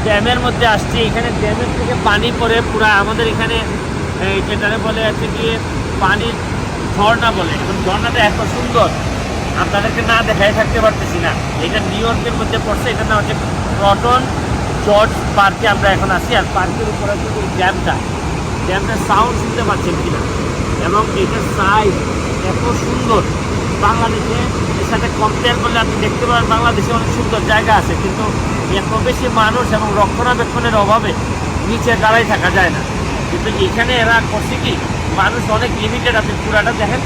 ড্যামের মধ্যে আসছি। এখানে ড্যামের থেকে পানি পড়ে পুরা আমাদের এখানে যেটারে বলে আছে কি পানির ঝর্ণা বলে, এবং ঝর্ণাটা এত সুন্দর আপনাদেরকে না দেখাই থাকতে পারতেছি না। এটা নিউ ইয়র্কের মধ্যে পড়ছে, এটার নাম হচ্ছে ক্রটন জর্জ পার্কে আমরা এখন আছি। আর পার্কের উপরে আছে এই ড্যামটার সাউন্ড শুনতে পাচ্ছেন কিনা, এবং এটার সাইজ এত সুন্দর। বাংলাদেশে এর সাথে কম্পেয়ার করলে আপনি দেখতে পাবেন বাংলাদেশে অনেক সুন্দর জায়গা আছে, কিন্তু এত বেশি মানুষ এবং রক্ষণাবেক্ষণের অভাবে নিচে দাঁড়াই থাকা যায় না। কিন্তু এখানে এরা করছে কি, মানুষ অনেক লিমিটেড। আপনি পুরাটা দেখেন,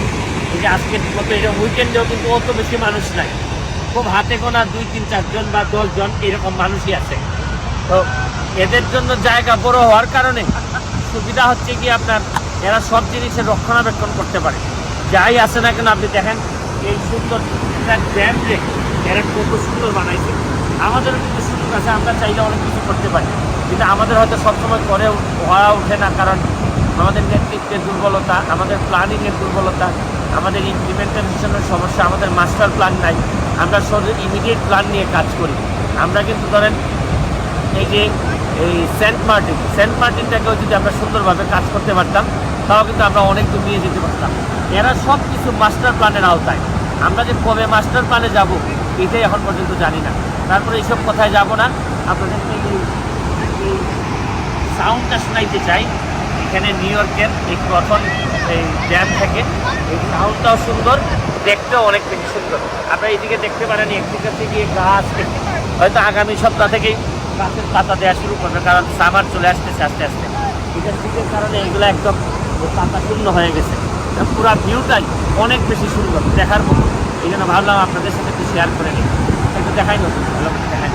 এই যে আজকে মতো এটা উইকেন্ডেও কিন্তু অত বেশি মানুষ নাই, খুব হাতে গোনা 2, 3, 4 জন বা 10 জন এরকম মানুষই আছে। তো এদের জন্য জায়গা বড় হওয়ার কারণে সুবিধা হচ্ছে কি আপনার এরা সব জিনিসের রক্ষণাবেক্ষণ করতে পারে। যাই আছে না কেন আপনি দেখেন এই সুন্দর একটা ড্যাম যে এরা কত সুন্দর বানাইছে। আমাদেরও কিন্তু সুযোগ আছে, আমরা চাইলে অনেক কিছু করতে পারি, কিন্তু আমাদের হয়তো সবসময় করে হওয়া ওঠে না, কারণ আমাদের নেতৃত্বের দুর্বলতা, আমাদের প্ল্যানিংয়ের দুর্বলতা, আমাদের ইমপ্লিমেন্টেশনের সমস্যা, আমাদের মাস্টার প্ল্যান নাই। আমরা শুধু ইমিডিয়েট প্ল্যান নিয়ে কাজ করি। আমরা কিন্তু ধরেন এই যে এই সেন্ট মার্টিনটাকেও যদি আমরা সুন্দরভাবে কাজ করতে পারতাম, তাও কিন্তু আমরা অনেক দূর নিয়ে যেতে পারতাম। এরা সব কিছু মাস্টার প্ল্যানের আওতায়। আমরা যে কবে মাস্টার প্ল্যানে যাব এটাই এখন পর্যন্ত জানি না। তারপরে এইসব কথায় যাব না, আপনাদেরকে এই সাউন্ডটা শোনাইতে চাই। এখানে নিউ ইয়র্কের এই প্রথম এই ড্যাম থেকে এই সাউন্ডটাও সুন্দর, দেখতেও অনেক বেশি সুন্দর। আপনারা এইদিকে দেখতে পারেন একদিকে থেকে গাছ, হয়তো আগামী সপ্তাহ থেকেই গাছের পাতা দেওয়া শুরু করবে, কারণ সামার চলে আসতেছে আস্তে আস্তে। এটার শীতের কারণে এগুলো একদম পাতা শূন্য হয়ে গেছে। পুরো ভিউটাই অনেক বেশি সুন্দর দেখার মতো। এই জন্য ভাবলাম আপনাদের সাথে একটু শেয়ার করে নিই, একটু দেখাই নতুন ভালো করে দেখাই।